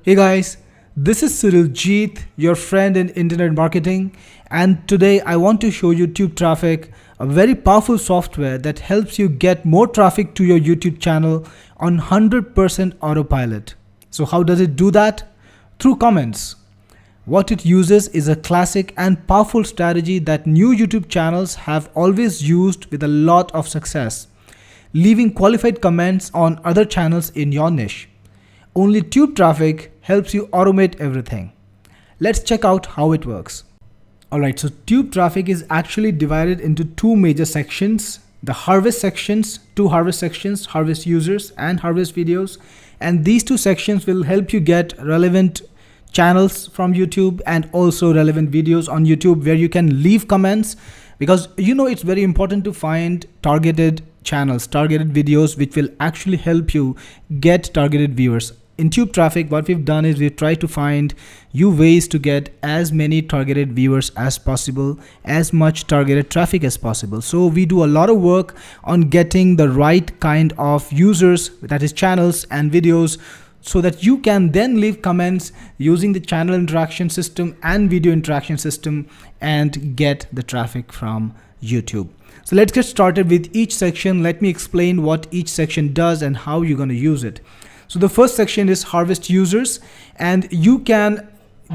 Hey guys, this is Cyril Jeet, your friend in internet marketing, and today I want to show you TubeTraffic, a very powerful software that helps you get more traffic to your YouTube channel on 100% autopilot. So how does it do that? Through comments. What it uses is a classic and powerful strategy that new YouTube channels have always used with a lot of success, leaving qualified comments on other channels in your niche. Only TubeTraffic helps you automate everything. Let's check out how it works. Alright, so TubeTraffic is actually divided into two major sections. The harvest sections, two harvest sections, harvest users and harvest videos. And these two sections will help you get relevant channels from YouTube and also relevant videos on YouTube where you can leave comments, because it's very important to find targeted channels, targeted videos which will actually help you get targeted viewers. In TubeTraffic, what we've done is we've tried to find you ways to get as many targeted viewers as possible, as much targeted traffic as possible. So we do a lot of work on getting the right kind of users, that is channels and videos, so that you can then leave comments using the channel interaction system and video interaction system and get the traffic from YouTube. So let's get started with each section. Let me explain what each section does and how you're going to use it. So the first section is harvest users, and you can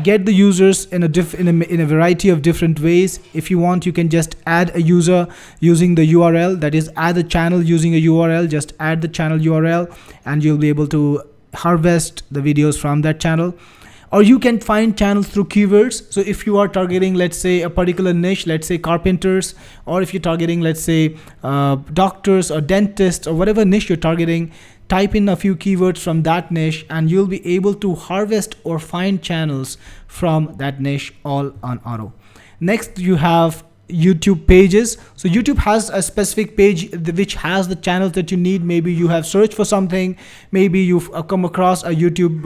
get the users in a variety of different ways. If you want, you can just add a user using the URL, that is add a channel using a URL. Just add the channel URL and you'll be able to harvest the videos from that channel. Or you can find channels through keywords. So if you are targeting, let's say, a particular niche, let's say carpenters, or if you're targeting, let's say, doctors or dentists or whatever niche you're targeting, type in a few keywords from that niche and you'll be able to harvest or find channels from that niche all on auto. Next, you have YouTube pages. So YouTube has a specific page which has the channels that you need. Maybe you have searched for something, maybe you've come across a YouTube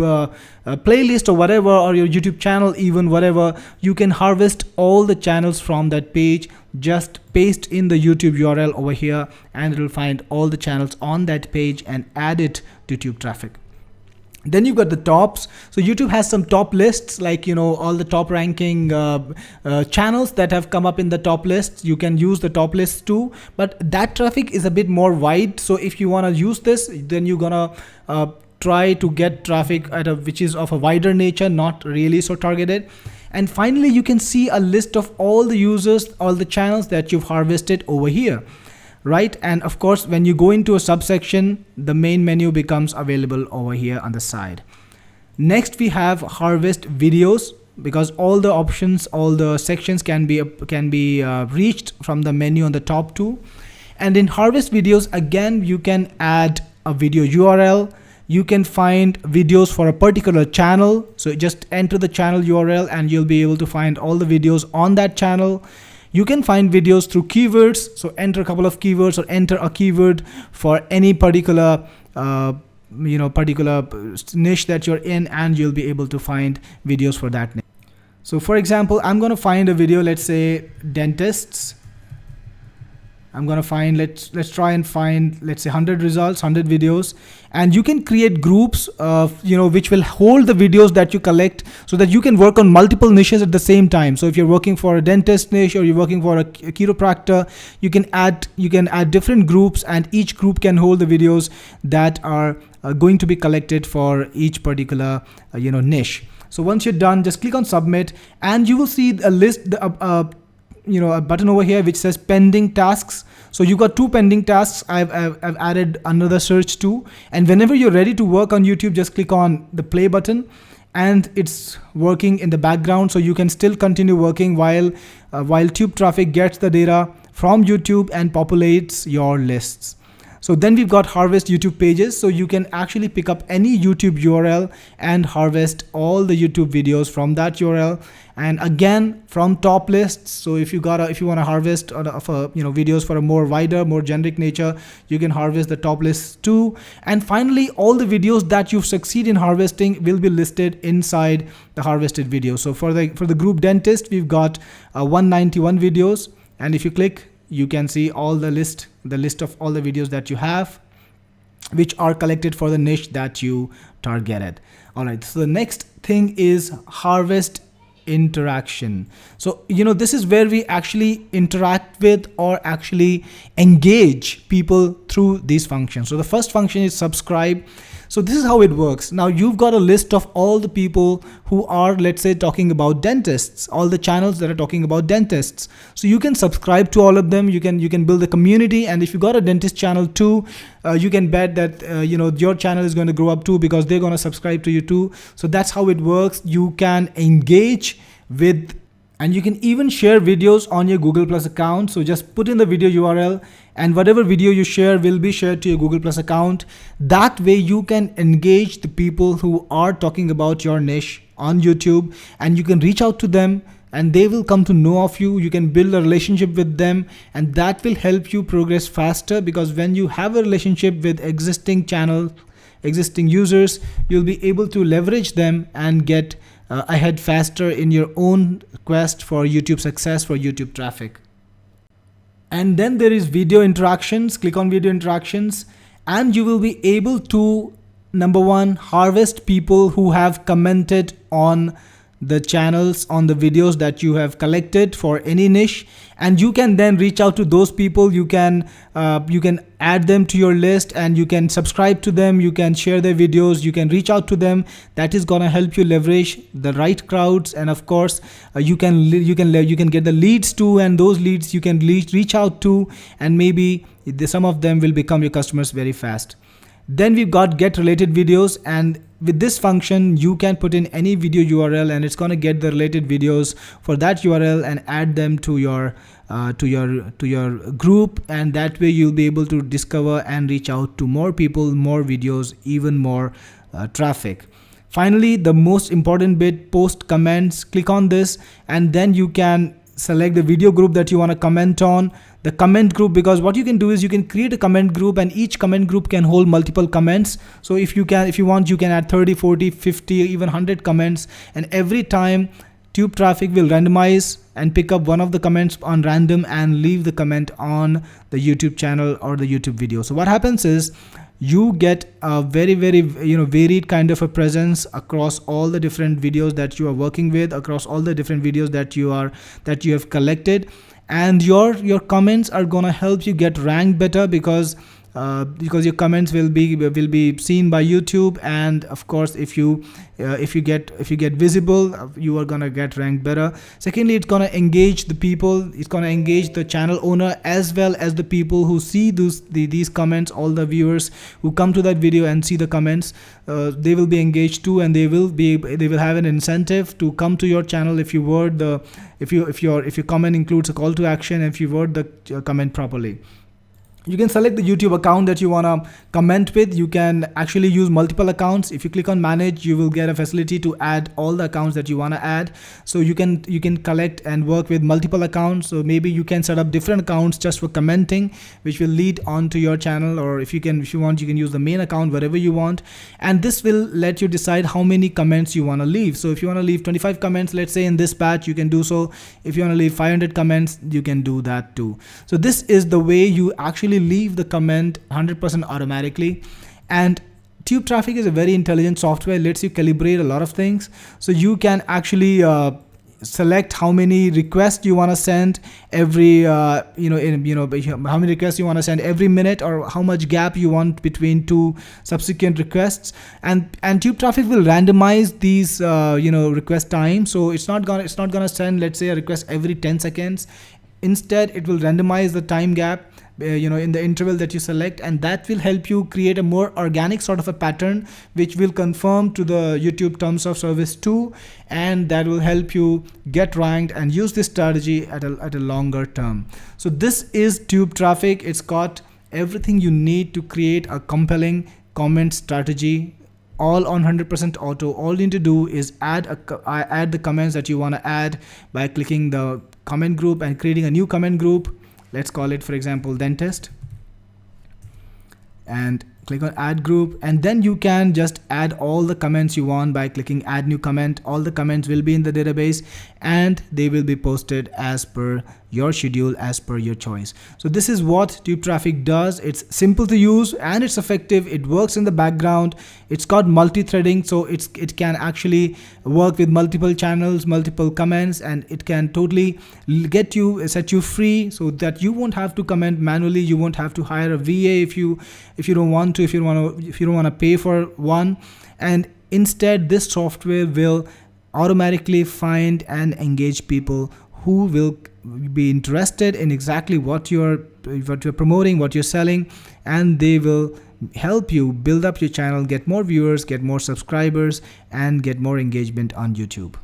playlist or whatever, or your YouTube channel, even whatever. You can harvest all the channels from that page. Just paste in the YouTube URL over here and it will find all the channels on that page and add it to TubeTraffic. Then you've got the tops. So YouTube has some top lists, like all the top ranking channels that have come up in the top lists. You can use the top lists too, but that traffic is a bit more wide. So if you want to use this, then you're gonna try to get traffic which is of a wider nature, not really so targeted. And finally, you can see a list of all the users, all the channels that you've harvested over here. Right, and of course when you go into a subsection, the main menu becomes available over here on the side. Next, we have harvest videos, because all the options, all the sections can be reached from the menu on the top too. And in harvest videos, again, you can add a video URL. You can find videos for a particular channel, so just enter the channel URL and you'll be able to find all the videos on that channel. You can find videos through keywords, so enter a couple of keywords or enter a keyword for any particular particular niche that you're in, and you'll be able to find videos for that niche. So for example, I'm going to find a video, let's say dentists. I'm going to find, let's try and find, let's say 100 results, 100 videos, and you can create groups of, which will hold the videos that you collect, so that you can work on multiple niches at the same time. So if you're working for a dentist niche or you're working for a chiropractor, you can add different groups, and each group can hold the videos that are going to be collected for each particular niche. So once you're done, just click on submit and you will see a list, a button over here which says pending tasks. So you got two pending tasks. I've added another search too, and whenever you're ready to work on YouTube, just click on the play button and it's working in the background, so you can still continue working while TubeTraffic gets the data from YouTube and populates your lists. So then we've got harvest YouTube pages. So you can actually pick up any YouTube URL and harvest all the YouTube videos from that URL. And again, from top lists. So if you want to harvest videos for a more wider, more generic nature, you can harvest the top lists too. And finally, all the videos that you succeed in harvesting will be listed inside the harvested video. So for the group dentist, we've got 191 videos, and if you click, you can see all the list of all the videos that you have, which are collected for the niche that you targeted. All right, so the next thing is harvest interaction. So, this is where we actually interact with or actually engage people through these functions. So the first function is subscribe. So this is how it works. Now you've got a list of all the people who are, let's say, talking about dentists, all the channels that are talking about dentists. So you can subscribe to all of them. You can build a community, and if you got a dentist channel too, you can bet that your channel is going to grow up too, because they're going to subscribe to you too. So that's how it works. You can engage with, and you can even share videos on your Google Plus account. So just put in the video URL, and whatever video you share will be shared to your Google Plus account. That way you can engage the people who are talking about your niche on YouTube, and you can reach out to them and they will come to know of you. You can build a relationship with them, and that will help you progress faster, because when you have a relationship with existing channel, existing users, you'll be able to leverage them and get ahead faster in your own quest for YouTube success, for YouTube traffic. And then there is video interactions. Click on video interactions, and you will be able to, number one, harvest people who have commented on the channels, on the videos that you have collected for any niche, and you can then reach out to those people. You can add them to your list, and you can subscribe to them. You can share their videos. You can reach out to them. That is gonna help you leverage the right crowds, and of course, you can get the leads too, and those leads you can reach out to, and maybe some of them will become your customers very fast. Then we've got get related videos, and with this function you can put in any video URL, and it's going to get the related videos for that URL and add them to your group, and that way you'll be able to discover and reach out to more people, more videos, even more traffic. Finally, the most important bit, post comments. Click on this, and then you can select the video group that you want to comment on, the comment group, because what you can do is you can create a comment group, and each comment group can hold multiple comments. So if you want, you can add 30, 40, 50, even 100 comments, and every time TubeTraffic will randomize and pick up one of the comments on random and leave the comment on the YouTube channel or the YouTube video. So what happens is you get a very varied kind of a presence across all the different videos that you are working with, across all the different videos that you have collected, and your comments are gonna help you get ranked better, because your comments will be seen by YouTube, and of course if you get visible, you are gonna get ranked better. Secondly, it's gonna engage the people, it's gonna engage the channel owner as well as the people who see these comments. All the viewers who come to that video and see the comments, they will be engaged too, and they will have an incentive to come to your channel if you word if your comment includes a call to action, if you word the comment properly. You can select the YouTube account that you want to comment with. You can actually use multiple accounts. If you click on manage, you will get a facility to add all the accounts that you want to add. So you can collect and work with multiple accounts. So maybe you can set up different accounts just for commenting, which will lead on to your channel, or if you want, you can use the main account, whatever you want. And this will let you decide how many comments you want to leave. So if you want to leave 25 comments, let's say in this batch, you can do so. If you want to leave 500 comments, you can do that too. So this is the way you actually leave the comment 100% automatically. And TubeTraffic is a very intelligent software. It lets you calibrate a lot of things. So you can actually select how many requests you want to send every how many requests you want to send every minute, or how much gap you want between two subsequent requests, and TubeTraffic will randomize these request time. So it's not gonna send, let's say, a request every 10 seconds. Instead, it will randomize the time gap in the interval that you select, and that will help you create a more organic sort of a pattern, which will conform to the YouTube terms of service too, and that will help you get ranked and use this strategy at a longer term. So this is TubeTraffic. It's got everything you need to create a compelling comment strategy, all on 100% auto. All you need to do is add the comments that you want to add by clicking the comment group and creating a new comment group. Let's call it, for example, dentist, and click on add group, and then you can just add all the comments you want by clicking add new comment. All the comments will be in the database and they will be posted as per your schedule, as per your choice. So this is what TubeTraffic does. It's simple to use and it's effective. It works in the background. It's got multi-threading, so it can actually work with multiple channels, multiple comments, and it can totally set you free so that you won't have to comment manually. You won't have to hire a VA if you don't want to, if you don't want to pay for one. And instead, this software will automatically find and engage people who will be interested in exactly what you're promoting, what you're selling, and they will help you build up your channel, get more viewers, get more subscribers, and get more engagement on YouTube.